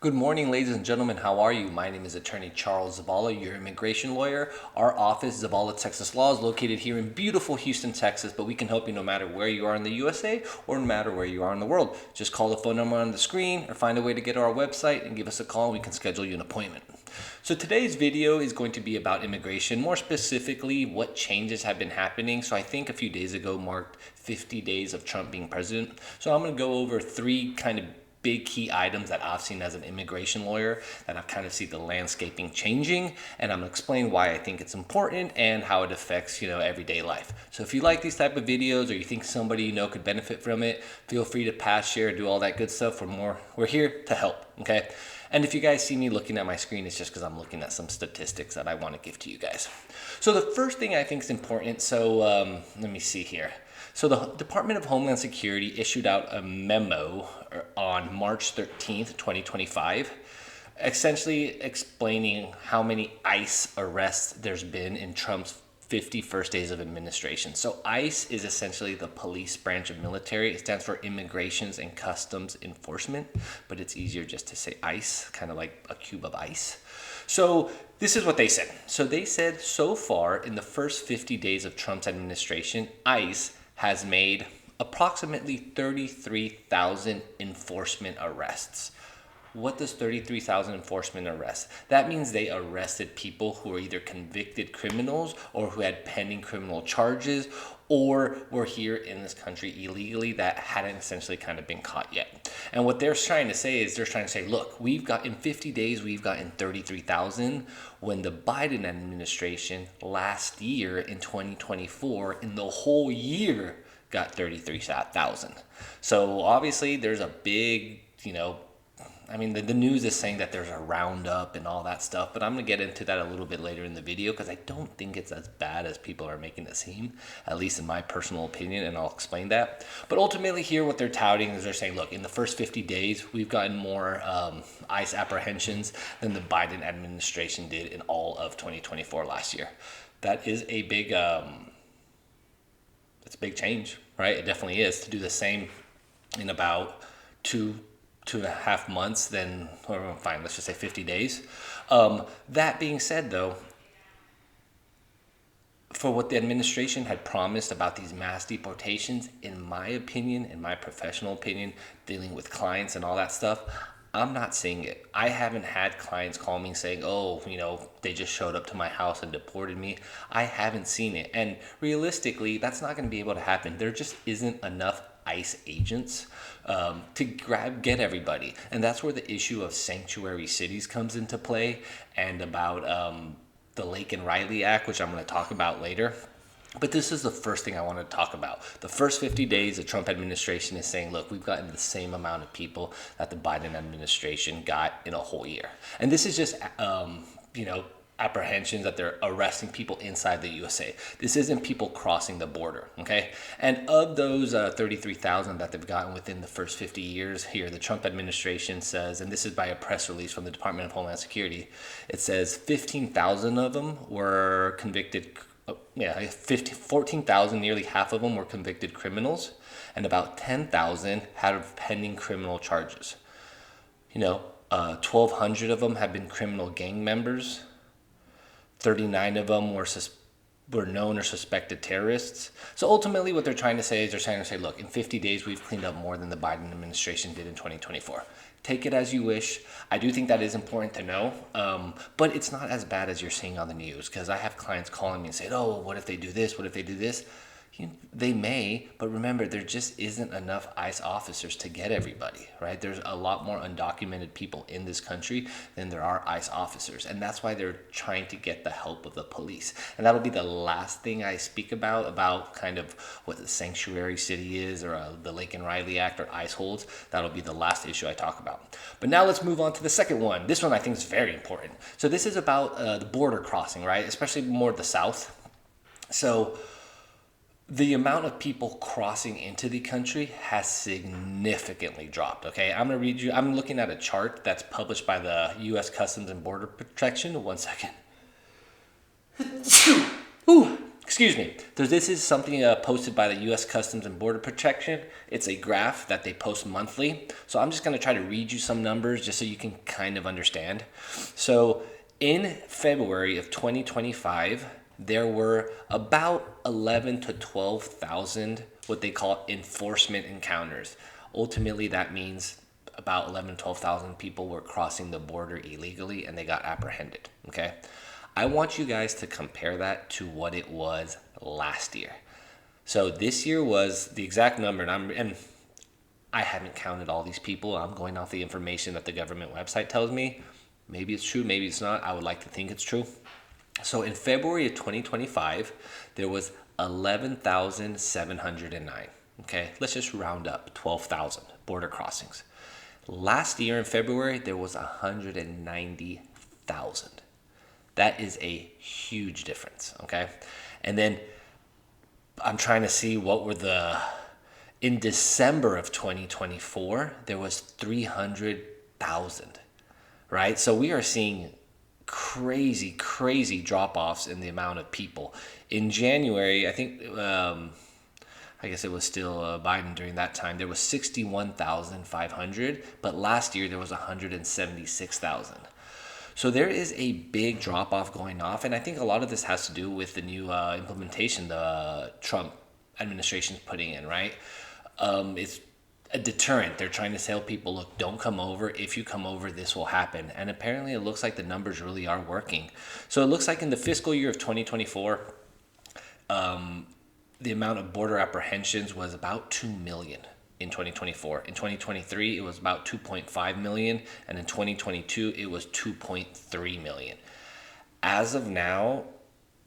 Good morning, ladies and gentlemen. How are you? My name is Attorney Charles Zavala, your immigration lawyer. Our office, Zavala, Texas Law, is located here in beautiful Houston, Texas, but we can help you no matter where you are in the USA or no matter where you are in the world. Just call the phone number on the screen or find a way to get to our website and give us a call and we can schedule you an appointment. So today's video is going to be about immigration, more specifically what changes have been happening. So I think a few days ago marked 50 days of Trump being president. So I'm going to go over three kind of big key items that I've seen as an immigration lawyer that I've kind of seen the landscaping changing, and I'm gonna explain why I think it's important and how it affects everyday life. So if you like these type of videos or you think somebody could benefit from it, feel free to pass, share, do all that good stuff. We're here to help, okay? And if you guys see me looking at my screen, it's just because I'm looking at some statistics that I want to give to you guys. So the first thing I think is important, let me see here. So the Department of Homeland Security issued out a memo on March 13th, 2025, essentially explaining how many ICE arrests there's been in Trump's 50 first days of administration. So ICE is essentially the police branch of military. It stands for Immigrations and Customs Enforcement, but it's easier just to say ICE, kind of like a cube of ice. So this is what they said. So they said so far in the first 50 days of Trump's administration, ICE has made approximately 33,000 enforcement arrests. What does 33,000 enforcement arrests? That means they arrested people who were either convicted criminals or who had pending criminal charges or were here in this country illegally that hadn't essentially kind of been caught yet. And what they're trying to say is look, in 50 days, we've gotten 33,000 when the Biden administration last year in 2024, in the whole year, got 33,000. So obviously there's a big, the news is saying that there's a roundup and all that stuff, but I'm going to get into that a little bit later in the video because I don't think it's as bad as people are making it seem, at least in my personal opinion, and I'll explain that. But ultimately here, what they're touting is they're saying, look, in the first 50 days, we've gotten more ICE apprehensions than the Biden administration did in all of 2024 last year. That is a big, it's a big change, right? It definitely is. To do the same in about two and a half months, fine, let's just say 50 days. That being said, though, for what the administration had promised about these mass deportations, in my opinion, in my professional opinion, dealing with clients and all that stuff, I'm not seeing it. I haven't had clients call me saying, they just showed up to my house and deported me. I haven't seen it. And realistically, that's not going to be able to happen. There just isn't enough ICE agents to get everybody. And that's where the issue of sanctuary cities comes into play, and about the Lake and Riley Act, which I'm going to talk about later. But this is the first thing I want to talk about. The first 50 days, the Trump administration is saying, look, we've gotten the same amount of people that the Biden administration got in a whole year. And this is just, apprehensions, that they're arresting people inside the USA. This isn't people crossing the border, okay? And of those 33,000 that they've gotten within the first 50 years here, the Trump administration says, and this is by a press release from the Department of Homeland Security, it says 15,000 of them were convicted. 14,000, nearly half of them were convicted criminals, and about 10,000 had pending criminal charges. 1,200 of them have been criminal gang members. 39 of them were known or suspected terrorists. So ultimately what they're trying to say is look, in 50 days, we've cleaned up more than the Biden administration did in 2024. Take it as you wish. I do think that is important to know, but it's not as bad as you're seeing on the news, because I have clients calling me and saying, what if they do this? What if they do this? They may, but remember, there just isn't enough ICE officers to get everybody, right? There's a lot more undocumented people in this country than there are ICE officers, and that's why they're trying to get the help of the police. And that'll be the last thing I speak about kind of what the sanctuary city is, or the Lake and Riley Act, or ICE holds. That'll be the last issue I talk about. But now let's move on to the second one. This one I think is very important. So this is about the border crossing, right? Especially more the south. So the amount of people crossing into the country has significantly dropped, okay? I'm looking at a chart that's published by the U.S. Customs and Border Protection. One second. excuse me. So this is something posted by the U.S. Customs and Border Protection. It's a graph that they post monthly. So I'm just going to try to read you some numbers just so you can kind of understand. So in February of 2025, there were about 11 to 12,000 what they call enforcement encounters. Ultimately, that means about 11 to 12,000 people were crossing the border illegally and they got apprehended. Okay. I want you guys to compare that to what it was last year. So this year was the exact number, and I haven't counted all these people. I'm going off the information that the government website tells me. Maybe it's true, maybe it's not. I would like to think it's true. So in February of 2025, there was 11,709. Okay, let's just round up 12,000 border crossings. Last year in February, there was 190,000. That is a huge difference, okay? And then I'm trying to see what were in December of 2024, there was 300,000, right? So we are seeing crazy drop-offs in the amount of people. In January, I think, I guess it was still Biden during that time, there was 61,500, but last year there was 176,000. So there is a big drop-off going off, and I think a lot of this has to do with the new implementation the Trump administration is putting in, right? It's a deterrent. They're trying to tell people, look, don't come over. If you come over, this will happen. And apparently it looks like the numbers really are working. So it looks like in the fiscal year of 2024, the amount of border apprehensions was about 2 million. In 2024. In 2023, it was about 2.5 million, and in 2022, it was 2.3 million. As of now,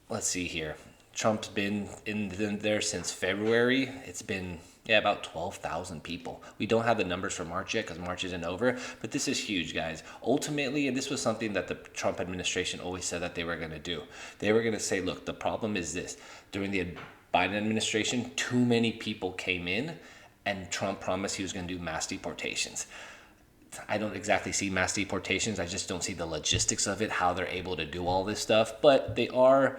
let's see here. Trump's been in there since February. It's been about 12,000 people. We don't have the numbers for March yet because March isn't over, but this is huge, guys. Ultimately, and this was something that the Trump administration always said that they were going to do. They were going to say, look, the problem is this. During the Biden administration, too many people came in, and Trump promised he was going to do mass deportations. I don't exactly see mass deportations. I just don't see the logistics of it, how they're able to do all this stuff. But they are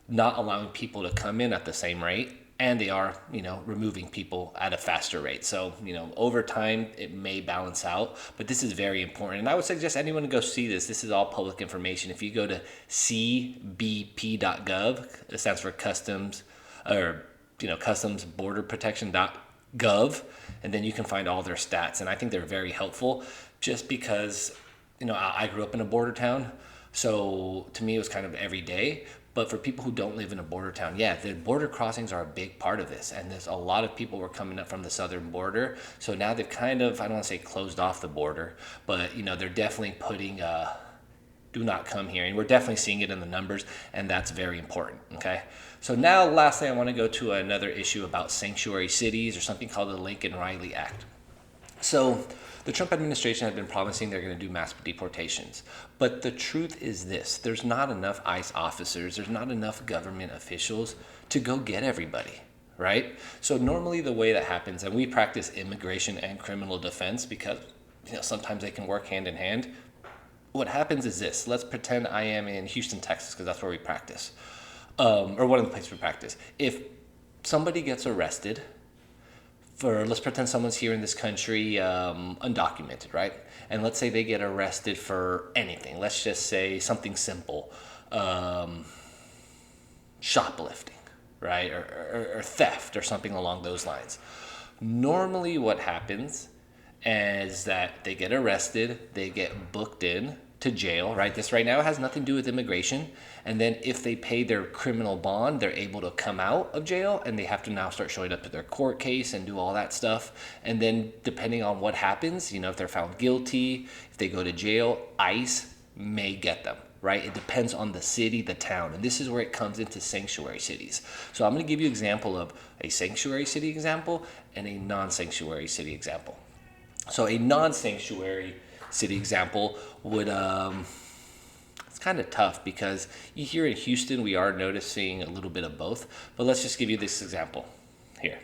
not allowing people to come in at the same rate, and they are, removing people at a faster rate. So, over time, it may balance out. But this is very important. And I would suggest anyone to go see this. This is all public information. If you go to cbp.gov, it stands for Customs, or, Customs Border Protection.gov, and then you can find all their stats, and I think they're very helpful just because I grew up in a border town, so to me it was kind of every day. But for people who don't live in a border town, the border crossings are a big part of this, and there's a lot of people were coming up from the southern border, so now they've kind of, I don't want to say closed off the border, but they're definitely putting do not come here, and we're definitely seeing it in the numbers, and that's very important. Okay, so now lastly, I want to go to another issue about sanctuary cities, or something called the Lincoln-Riley Act. So the Trump administration has been promising they're going to do mass deportations, but the truth is this: there's not enough ICE officers, there's not enough government officials to go get everybody, right? So normally the way that happens, and we practice immigration and criminal defense because sometimes they can work hand in hand. What happens is this. Let's pretend I am in Houston, Texas, because that's where we practice, or one of the places we practice. If somebody gets arrested let's pretend someone's here in this country undocumented, right? And let's say they get arrested for anything. Let's just say something simple, shoplifting, right? Or theft or something along those lines. Normally what happens is that they get arrested, they get booked in to jail, right? This right now has nothing to do with immigration. And then if they pay their criminal bond, they're able to come out of jail, and they have to now start showing up to their court case and do all that stuff. And then depending on what happens, if they're found guilty, if they go to jail, ICE may get them, right? It depends on the city, the town. And this is where it comes into sanctuary cities. So I'm going to give you an example of a sanctuary city example and a non-sanctuary city example. So a non-sanctuary city example would, it's kind of tough because here in Houston, we are noticing a little bit of both. But let's just give you this example here.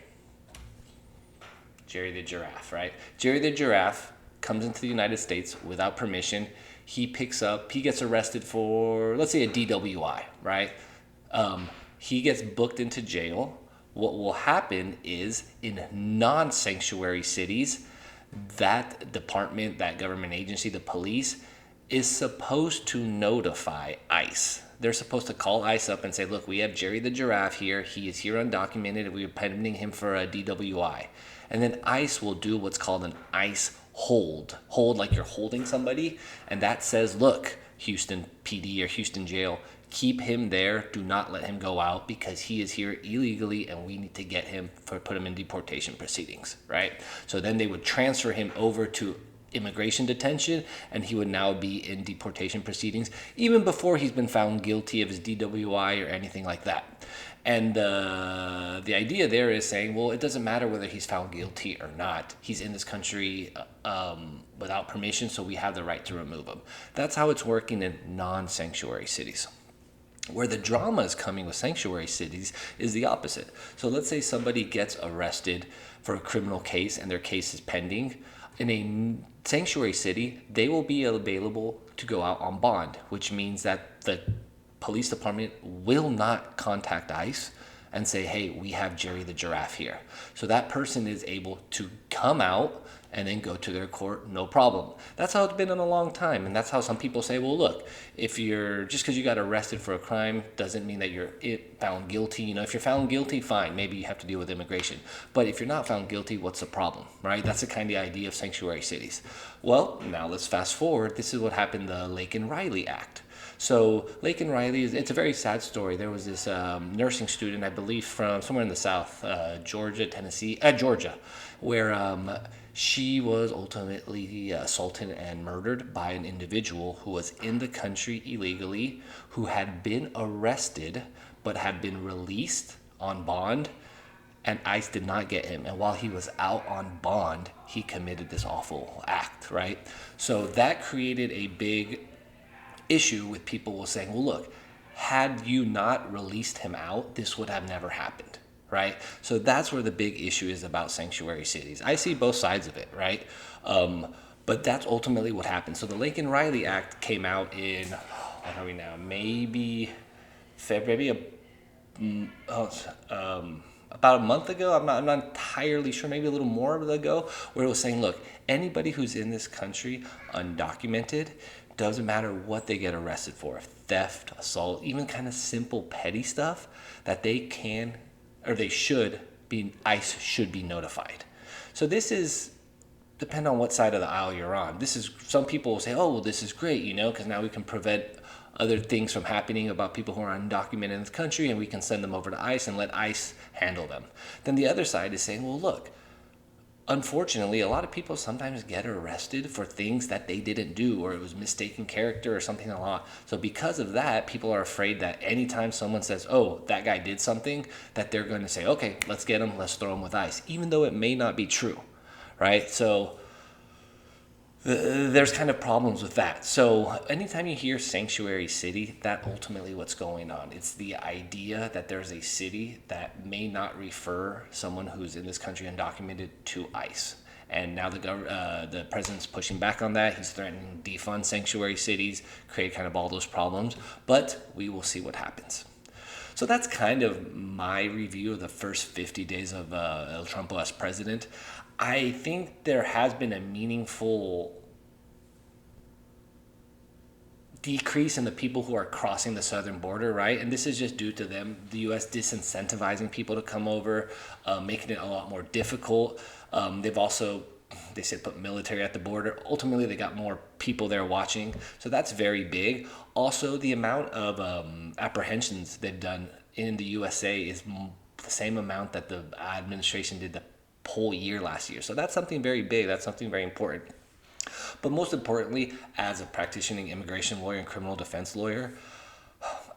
Jerry the giraffe, right? Jerry the giraffe comes into the United States without permission. He gets arrested for, let's say, a DWI, right? He gets booked into jail. What will happen is in non-sanctuary cities, that department, that government agency, the police, is supposed to notify ICE. They're supposed to call ICE up and say, look, we have Jerry the Giraffe here. He is here undocumented. We're pending him for a DWI. And then ICE will do what's called an ICE hold. Hold like you're holding somebody. And that says, look, Houston PD or Houston jail, keep him there. Do not let him go out because he is here illegally and we need to get him put him in deportation proceedings, right? So then they would transfer him over to immigration detention and he would now be in deportation proceedings even before he's been found guilty of his DWI or anything like that. And the idea there is saying, well, it doesn't matter whether he's found guilty or not. He's in this country without permission, so we have the right to remove him. That's how it's working in non-sanctuary cities. Where the drama is coming with sanctuary cities is the opposite. So let's say somebody gets arrested for a criminal case and their case is pending. In a sanctuary city, they will be available to go out on bond, which means that the police department will not contact ICE and say, hey, we have Jerry the Giraffe here. So that person is able to come out and then go to their court, no problem. That's how it's been in a long time. And that's how some people say, well, look, if you're just because you got arrested for a crime doesn't mean that you're found guilty. You know, if you're found guilty, fine, maybe you have to deal with immigration. But if you're not found guilty, what's the problem, right? That's the kind of idea of sanctuary cities. Well, now let's fast forward. This is what happened, the Laken Riley Act. So Laken Riley, it's a very sad story. There was this nursing student, I believe, from somewhere in the South, Georgia, where she was ultimately assaulted and murdered by an individual who was in the country illegally, who had been arrested but had been released on bond, and ICE did not get him. And while he was out on bond, he committed this awful act, right? So that created a big issue with people saying, well, look, had you not released him out, this would have never happened, right? So that's where the big issue is about sanctuary cities. I see both sides of it, right? But that's ultimately what happened. So the Laken Riley Act came out in, what are we now? Maybe February, about a month ago. I'm not entirely sure, maybe a little more ago, where it was saying, look, anybody who's in this country undocumented, doesn't matter what they get arrested for, theft, assault, even kind of simple petty stuff, that they can or they should be, ICE should be notified. So this is, depend on what side of the aisle you're on. This is, some people will say, oh, well, this is great, you know, because now we can prevent other things from happening about people who are undocumented in this country and we can send them over to ICE and let ICE handle them. Then the other side is saying, well, look, unfortunately, a lot of people sometimes get arrested for things that they didn't do, or it was mistaken character or something a lot. So because of that, people are afraid that anytime someone says, oh, that guy did something, that they're going to say, okay, let's get him, let's throw him with ICE, even though it may not be true, right? So there's kind of problems with that. So anytime you hear sanctuary city, that ultimately what's going on. It's the idea that there's a city that may not refer someone who's in this country undocumented to ICE. And now the president's pushing back on that. He's threatening to defund sanctuary cities, create kind of all those problems. But we will see what happens. So that's kind of my review of the first 50 days of El Trumpo as president. I think there has been a meaningful decrease in the people who are crossing the southern border, right? And this is just due to them, the U.S. disincentivizing people to come over, making it a lot more difficult. They've also, they said, put military at the border. Ultimately, they got more people there watching. So that's very big. Also, the amount of apprehensions they've done in the USA is the same amount that the administration did the whole year last year. So that's something very big. That's something very important. But most importantly, as a practicing immigration lawyer and criminal defense lawyer,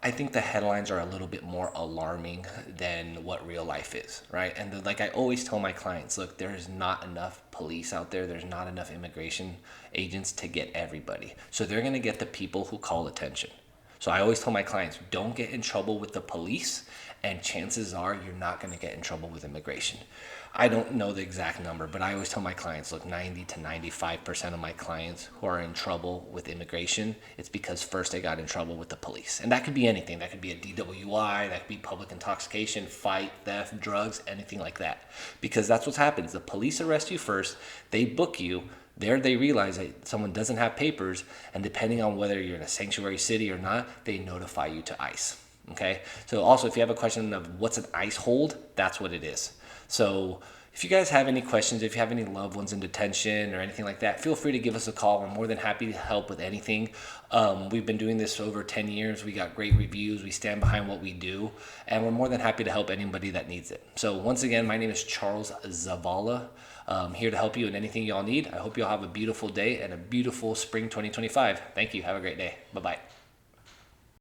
I think the headlines are a little bit more alarming than what real life is, right? And like I always tell my clients, look, there is not enough police out there. There's not enough immigration agents to get everybody. So they're going to get the people who call attention. So I always tell my clients, don't get in trouble with the police, and chances are you're not going to get in trouble with immigration. I don't know the exact number, but I always tell my clients, look, 90 to 95% of my clients who are in trouble with immigration, it's because first they got in trouble with the police. And that could be anything. That could be a DWI, that could be public intoxication, fight, theft, drugs, anything like that. Because that's what's happened. The police arrest you first, they book you. There they realize that someone doesn't have papers, and depending on whether you're in a sanctuary city or not, they notify you to ICE. Okay? So also, if you have a question of what's an ICE hold, that's what it is. So if you guys have any questions, if you have any loved ones in detention or anything like that, feel free to give us a call. We're more than happy to help with anything. We've been doing this for over 10 years. We got great reviews. We stand behind what we do, and we're more than happy to help anybody that needs it. So once again, my name is Charles Zavala. Here to help you in anything y'all need. I hope y'all have a beautiful day and a beautiful spring 2025. Thank you. Have a great day. Bye-bye.